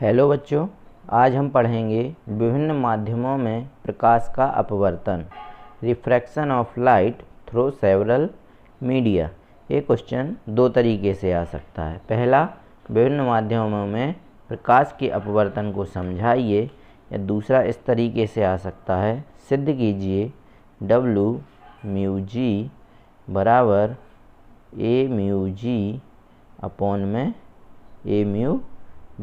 Hello बच्चों, आज हम पढ़ेंगे विभिन्न माध्यमों में प्रकाश का अपवर्तन, refraction of light through several media. ये क्वेश्चन दो तरीके से आ सकता है। पहला, विभिन्न माध्यमों में प्रकाश के अपवर्तन को समझाइए, या दूसरा इस तरीके से आ सकता है, सिद्ध कीजिए W म्यू जी बराबर A म्यू जी अपॉन में A म्यू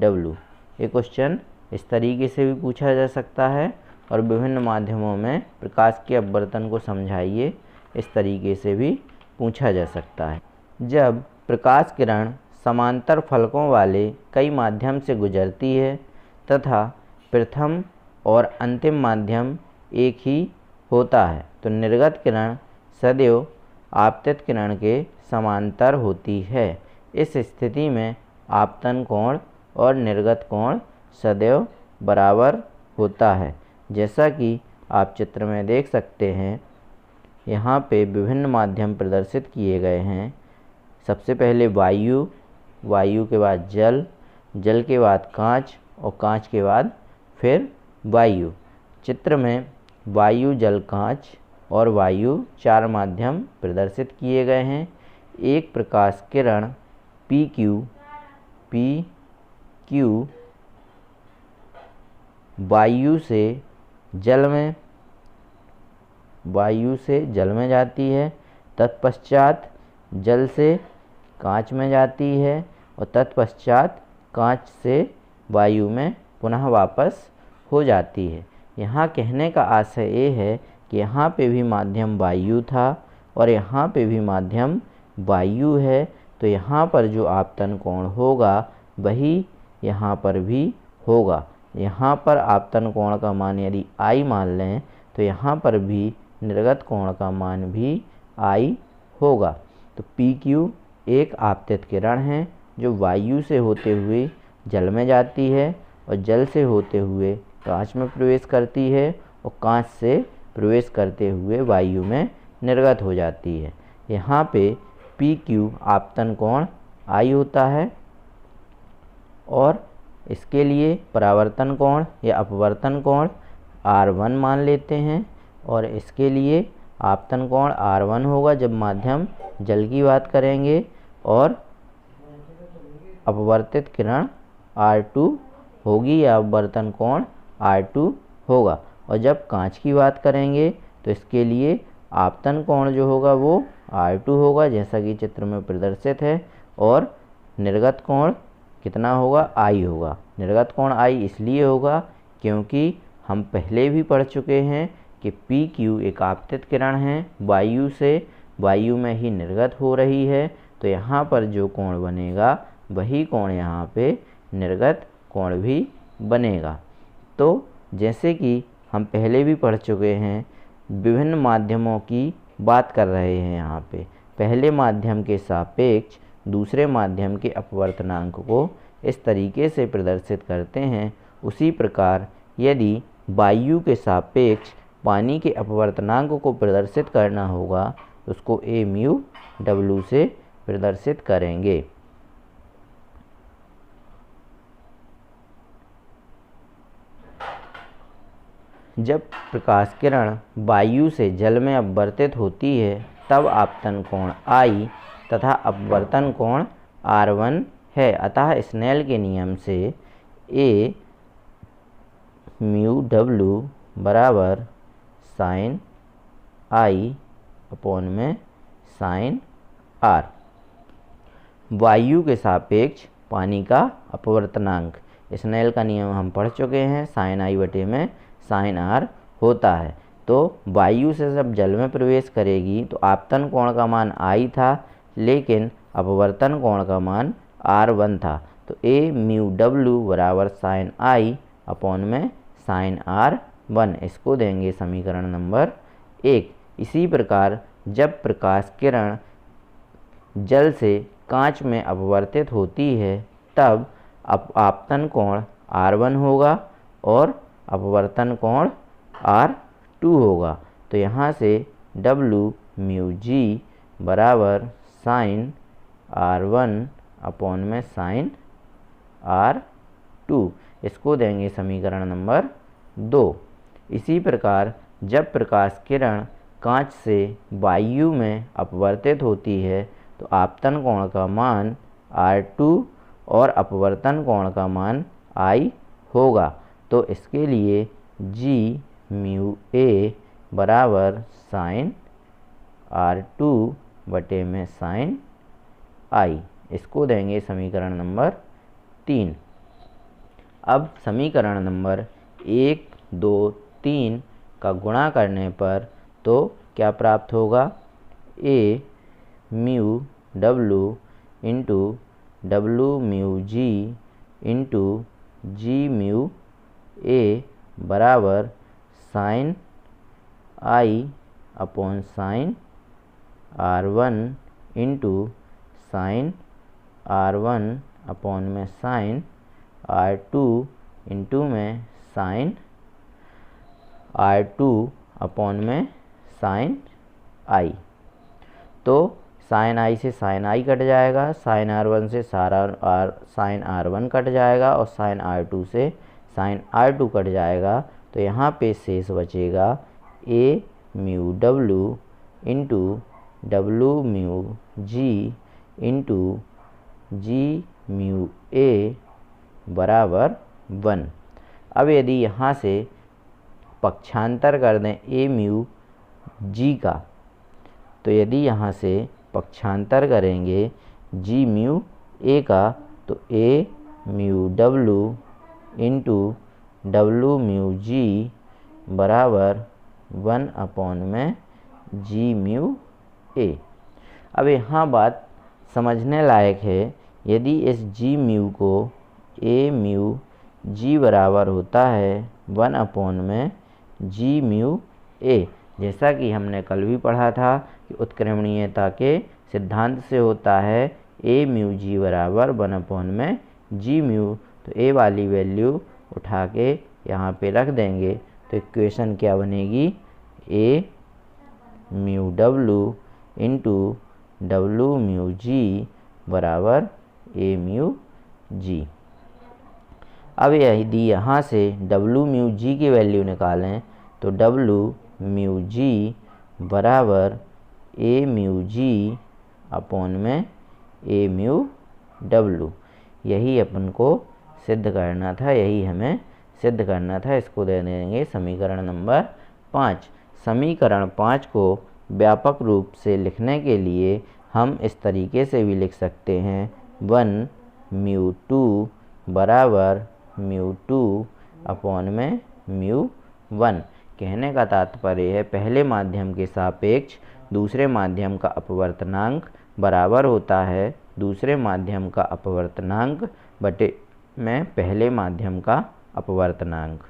W। ये क्वेश्चन इस तरीके से भी पूछा जा सकता है और विभिन्न माध्यमों में प्रकाश के अपवर्तन को समझाइए, इस तरीके से भी पूछा जा सकता है। जब प्रकाश किरण समांतर फलकों वाले कई माध्यम से गुजरती है तथा प्रथम और अंतिम माध्यम एक ही होता है तो निर्गत किरण सदैव आपतित किरण के समांतर होती है। इस स्थिति में आपतन कोण और निर्गत कोण सदैव बराबर होता है। जैसा कि आप चित्र में देख सकते हैं, यहाँ पे विभिन्न माध्यम प्रदर्शित किए गए हैं। सबसे पहले वायु, वायु के बाद जल, जल के बाद कांच और कांच के बाद फिर वायु। चित्र में वायु, जल, कांच और वायु चार माध्यम प्रदर्शित किए गए हैं। एक प्रकाश किरण पी क्यू वायु से जल में जाती है, तत्पश्चात जल से कांच में जाती है और तत्पश्चात कांच से वायु में पुनः वापस हो जाती है। यहाँ कहने का आशय ये है कि यहाँ पे भी माध्यम वायु था और यहाँ पे भी माध्यम वायु है, तो यहाँ पर जो आपतन कोण होगा वही यहाँ पर भी होगा। यहाँ पर आपतन कोण का मान यदि I मान लें तो यहाँ पर भी निर्गत कोण का मान भी I होगा। तो PQ एक आपतित किरण है जो वायु से होते हुए जल में जाती है और जल से होते हुए कांच में प्रवेश करती है और कांच से प्रवेश करते हुए वायु में निर्गत हो जाती है। यहाँ पे PQ आपतन कोण I होता है और इसके लिए परावर्तन कोण या अपवर्तन कोण R1 मान लेते हैं और इसके लिए आपतन कोण R1 होगा जब माध्यम जल की बात करेंगे और अपवर्तित किरण R2 होगी या अपवर्तन कोण R2 होगा। और जब कांच की बात करेंगे तो इसके लिए आपतन कोण जो होगा वो R2 होगा, जैसा कि चित्र में प्रदर्शित है, और निर्गत कोण कितना होगा? I होगा। निर्गत कोण I इसलिए होगा क्योंकि हम पहले भी पढ़ चुके हैं कि PQ एक आपतित किरण है, वायु से वायु में ही निर्गत हो रही है, तो यहाँ पर जो कोण बनेगा वही कोण यहाँ पे निर्गत कोण भी बनेगा। तो जैसे कि हम पहले भी पढ़ चुके हैं, विभिन्न माध्यमों की बात कर रहे हैं। यहाँ पे पहले माध्यम के सापेक्ष दूसरे माध्यम के अपवर्तनांक को इस तरीके से प्रदर्शित करते हैं। उसी प्रकार यदि वायु के सापेक्ष पानी के अपवर्तनांक को प्रदर्शित करना होगा तो उसको A म्यू W से प्रदर्शित करेंगे। जब प्रकाश किरण वायु से जल में अपवर्तित होती है तब आपतन कोण I तथा अपवर्तन कोण R1 है। अतः स्नेल के नियम से A म्यू W बराबर साइन I अपॉन में साइन R। वायु के सापेक्ष पानी का अपवर्तनांक, स्नेल का नियम हम पढ़ चुके हैं, साइन I बटे में साइन R होता है। तो वायु से जब जल में प्रवेश करेगी तो आपतन कोण का मान I था, लेकिन अपवर्तन कोण का मान R1 था। तो A म्यू W बराबर साइन I अपॉन में साइन R1, इसको देंगे समीकरण नंबर 1। इसी प्रकार जब प्रकाश किरण जल से कांच में अपवर्तित होती है तब आपतन कोण R1 होगा और अपवर्तन कोण R2 होगा। तो यहाँ से W म्यू जी बराबर साइन R1 अपॉन में साइन R2। इसको देंगे समीकरण नंबर 2। इसी प्रकार जब प्रकाश किरण कांच से वायु में अपवर्तित होती है तो आपतन कोण का मान R2 और अपवर्तन कोण का मान I होगा। तो इसके लिए G म्यू A बराबर साइन R2 बटे में साइन I, इसको देंगे समीकरण नंबर 3। अब समीकरण नंबर 1, 2, 3 का गुणा करने पर तो क्या प्राप्त होगा, A mu W into W mu G into G mu A बराबर sine I upon sine R1 into sine R1 upon में साइन R2 इंटू में साइन R2 अपॉन में साइन I। तो साइन I से साइन I कट जाएगा, sine R1 से sign R1 cut जाएगा और साइन R2 से साइन R2 कट जाएगा। तो यहाँ पे शेष बचेगा A mu W into W mu G into G mu A बराबर 1। अब यदि यहाँ से पक्षांतर कर दें A म्यू G का, तो यदि यहाँ से पक्षांतर करेंगे G म्यू A का तो A mu W into W mu G बराबर 1 अपॉन में G म्यू A। अब यहाँ बात समझने लायक है, यदि इस G म्यू को A म्यू G बराबर होता है 1 अपॉन में G म्यू A, जैसा कि हमने कल भी पढ़ा था कि उत्क्रमणीयता के सिद्धांत से होता है A म्यू G बराबर 1 अपॉन में G म्यू। तो A वाली वैल्यू उठा के यहाँ पे रख देंगे तो इक्वेशन क्या बनेगी, A mu W into W mu G बराबर A म्यू G। अब यदि यहाँ से W म्यू G की वैल्यू निकालें तो W म्यू G बराबर A म्यू G अपॉन में A म्यू W। यही अपन को सिद्ध करना था, यही हमें सिद्ध करना था। इसको दे देंगे समीकरण नंबर 5। समीकरण 5 को व्यापक रूप से लिखने के लिए हम इस तरीके से भी लिख सकते हैं 1 म्यू 2 बराबर म्यू 2 अपॉन में म्यू 1। कहने का तात्पर्य है पहले माध्यम के सापेक्ष दूसरे माध्यम का अपवर्तनांक बराबर होता है दूसरे माध्यम का अपवर्तनांक बटे में पहले माध्यम का अपवर्तनांक।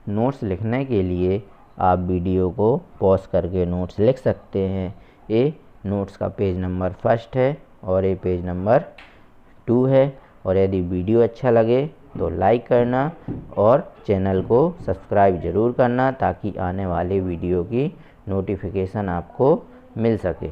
नोट्स लिखने के लिए आप वीडियो को पॉज करके नोट्स लिख सकते हैं। ये नोट्स का पेज नंबर 1 है और ये पेज नंबर 2 है। और यदि वीडियो अच्छा लगे तो लाइक करना और चैनल को सब्सक्राइब ज़रूर करना ताकि आने वाले वीडियो की नोटिफिकेशन आपको मिल सके।